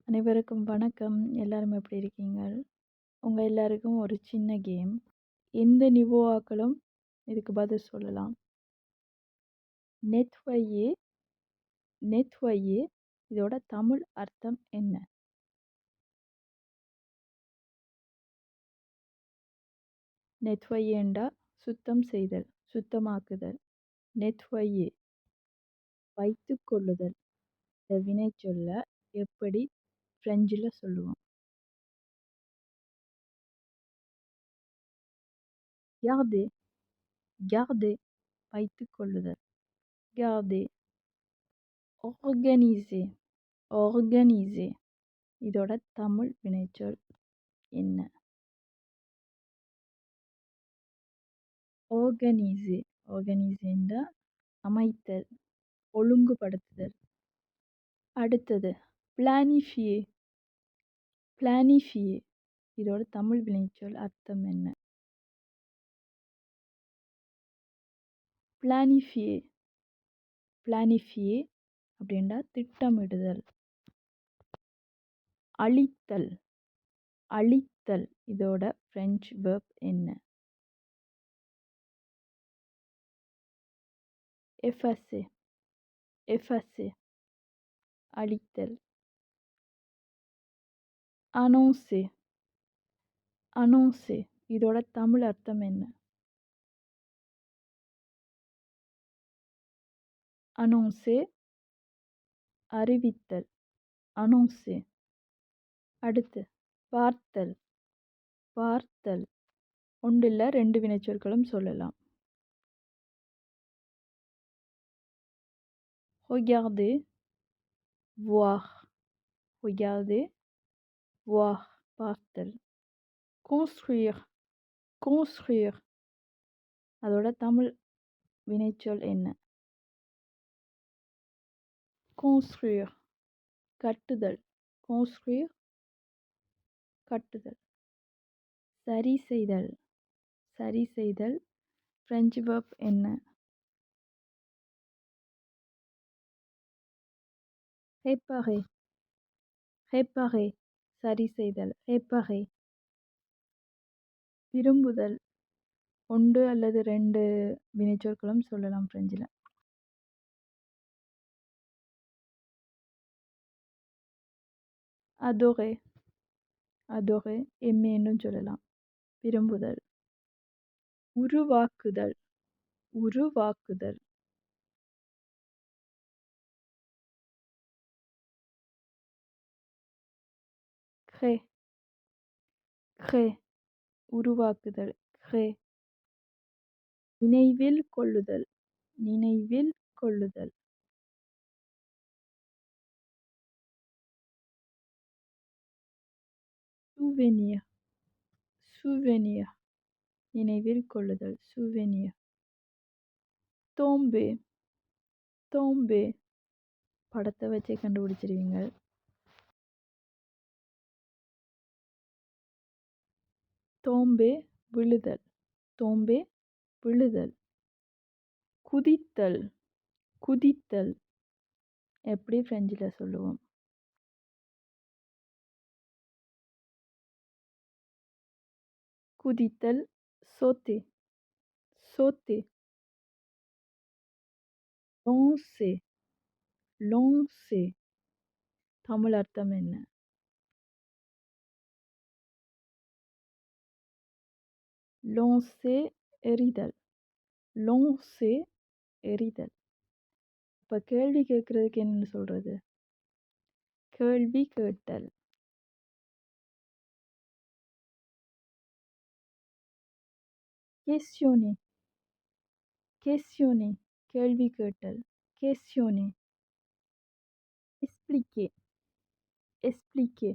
அனைவருக்கும் வணக்கம். எல்லாரும் எப்படி இருக்கீங்க? உங்க எல்லாருக்கும் ஒரு சின்ன கேம். எந்த நிவோவாக்களும் இதுக்கு பதில் சொல்லலாம். நெத்வயே நெத்வயே இதோட தமிழ் அர்த்தம் என்ன? நெத்வயேண்டா சுத்தம் செய்தல், சுத்தமாக்குதல். நெத்வயே வைத்துக் கொள்ளுதல். இந்த வினைச்சொல்ல எப்படி பிரெஞ்சுல சொல்லுவோம்? garder garder வைத்துக் கொள்ளுதல். garder organiser organiser இதோட தமிழ் வினைச்சொல் என்ன? organiser organiserண்டா அமைத்தல், ஒழுங்குபடுத்துதல். அடுத்தது planifier planifier இதோட தமிழ் வினைச்சொல் அர்த்தம் என்ன? planifier planifier அப்படின்னா திட்டமிடுதல். அழித்தல் அழித்தல் இதோட பிரெஞ்சு வெர்ப் என்ன? effacer effacer அழித்தல். annoncer annoncer இதோட தமிழ் அர்த்தம் என்ன? annoncer அறிவித்தல். annoncer. அடுத்து பார்த்தல் பார்த்தல் ஒன்றில்ல ரெண்டு வினைச்சொற்களும் சொல்லலாம். regarder voir regarder voir பார்த்தல். construire construire அதோட தமிழ் வினைச்சொல் என்ன? construire கட்டுதல். construire கட்டுதல். சரி செய்தல் சரி செய்தல் பிரெஞ்சு வெர்ப் என்ன? réparer réparer சரி செய்தல். réparer விரும்புதல் ஒன்று அல்லது ரெண்டு வினைச்சொற்களும் சொல்லலாம் பிரெஞ்சில். adorer adorer aimer சொல்லலாம். விரும்புதல். உருவாக்குதல் உருவாக்குதல். créer créer உருவாக்குதல். créer நினைவில் கொள்ளுதல் நினைவில் கொள்ளுதல். souvenir souvenir நினைவில் கொள்ளுதல். souvenir. tomber tomber படத்தை வச்சே கண்டுபிடிச்சிருவீங்க. tomber விழுதல் tomber விழுதல். குதித்தல் குதித்தல் எப்படி பிரெஞ்சில் சொல்லுவோம்? குதித்தல் sauter sauter. lancer lancer Tamil அர்த்தம் என்ன? lancer எறிதல் lancer எறிதல். இப்போ கேள்வி கேட்குறதுக்கு என்னன்னு சொல்கிறது? கேள்வி கேட்டல். questionner questionner கேள்வி கேட்டல். questionner. expliquer expliquer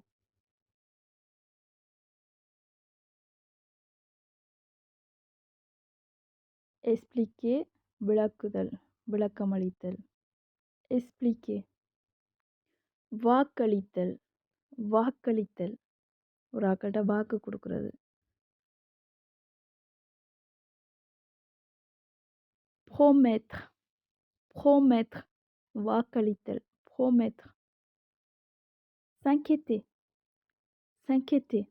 expliquer விளக்குதல் விளக்கமளித்தல். expliquer. வாக்களித்தல் வாக்களித்தல் ஒரு ஆக்கள்கிட்ட வாக்கு கொடுக்கறது. promettre promettre வாக்களித்தல். promettre. s'inquiéter, s'inquiéter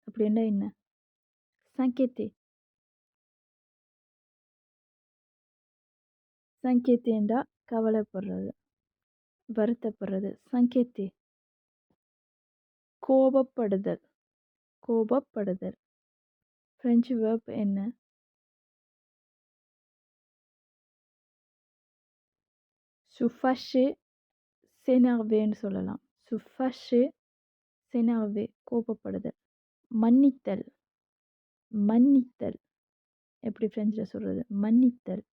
அப்படின்னா என்ன? s'inquiéter, s'inquiéterண்டா கவலைப்படுறது, வருத்தப்படுறது. s'inquiéter, கோபப்படுதல், கோபப்படுதல். ஃப்ரெஞ்சு வெர்ப் என்ன? se fâcher, s'énerverன்னு சொல்லலாம். se fâcher, s'énerver கோபப்படுதல். மன்னித்தல், மன்னித்தல். எப்படி ஃப்ரெஞ்சில் சொல்றது? மன்னித்தல்.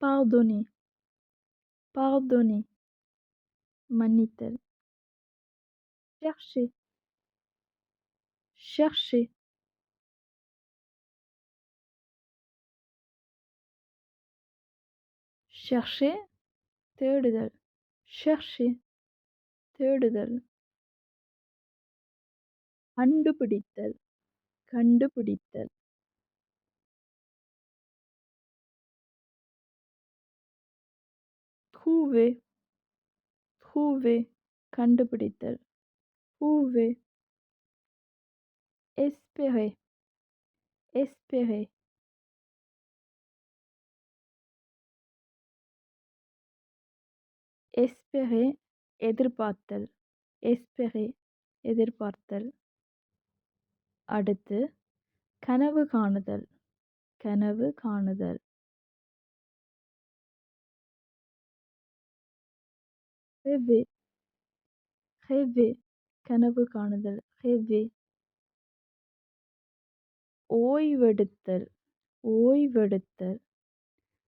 pardonner, pardonner மன்னித்தல். chercher, chercher chercher தேடுதல், chercher தேடுதல். கண்டுபிடித்தல், கண்டுபிடித்தல். trouver, trouver கண்டுபிடித்தல். trouver. espérer, espérer espérer எதிர்பார்த்தல், espérer எதிர்பார்த்தல். அடுத்து கனவு காணுதல், கனவு காணுதல். rêver, rêver கனவு காணுதல், rêver. ஓய்வெடுத்தல், ஓய்வெடுத்தல்.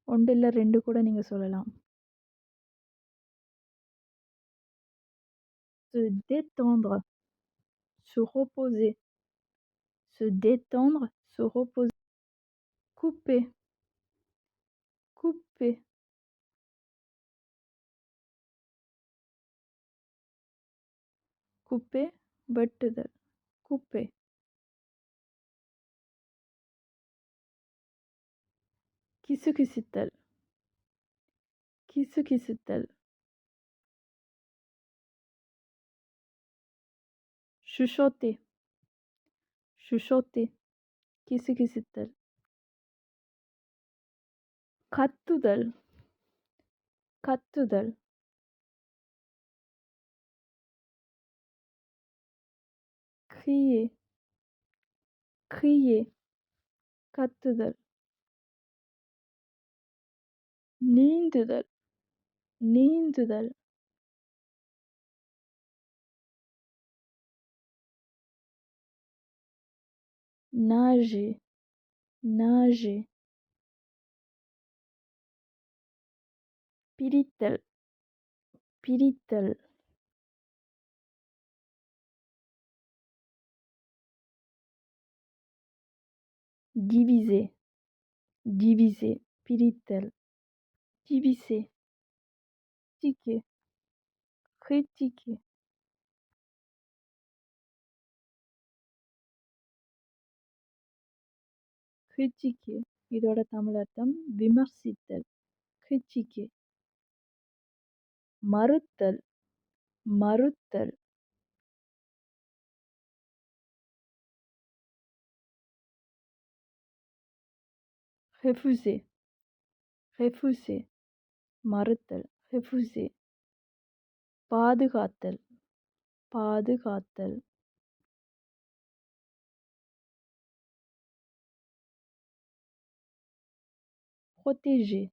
ஒன்று இல்ல 2 கூட நீங்க சொல்லலாம். se détendre, se reposer, se détendre, se reposer. couper, couper. couper வெட்டுதல், couper. கிசுகிசுத்தல், கிசுகிசுத்தல். chuchoter, chuchoter கிசுகிசுத்தல். கத்துதல், கத்துதல். crier, crier கத்துதல். நீந்துதல், நீந்துதல். nager, nager. பிரித்தல், பிரித்தல். diviser, diviser பிரித்தல். diviser. critiquer, critiquer. critiquer இதோட தமிழ் அர்த்தம் விமர்சித்தல், critiquer. மறுத்தல், மறுத்தல். refuser, refuser மறுத்தல், refuser. பாதுகாத்தல், பாதுகாத்தல். protéger,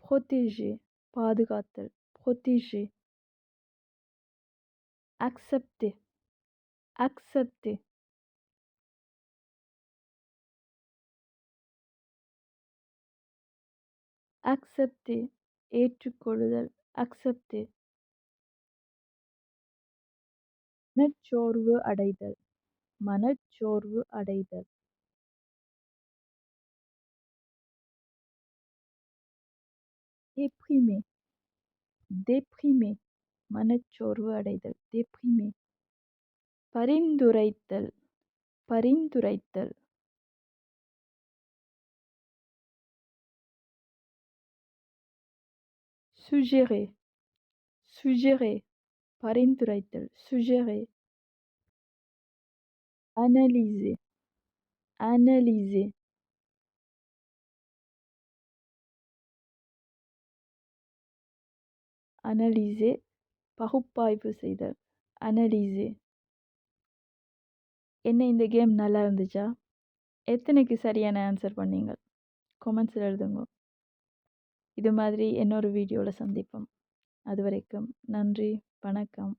protéger பாதுகாத்தல், protéger. accepter, accepter. accepter ஏற்றுக்கொள்ளுதல், accepter. மனச்சோர்வு அடைதல், மனச்சோர்வு அடைதல். déprimer, déprimer மனச்சோர்வு அடைதல், déprimer. பரிந்துரைத்தல், பரிந்துரைத்தல். suggérer, suggérer பரிந்துரைத்தல் suggérer analyser analyser analyser பகுப்பாய்வு செய்தல் analyser. என்ன இந்த கேம் நல்லா இருந்துச்சா? எத்தனைக்கு சரியான ஆன்சர் பண்ணீங்க? கமெண்ட்ஸில் எழுதுங்க. இது மாதிரி இன்னொரு வீடியோவில் சந்திப்போம். அதுவரைக்கும் நன்றி, வணக்கம்.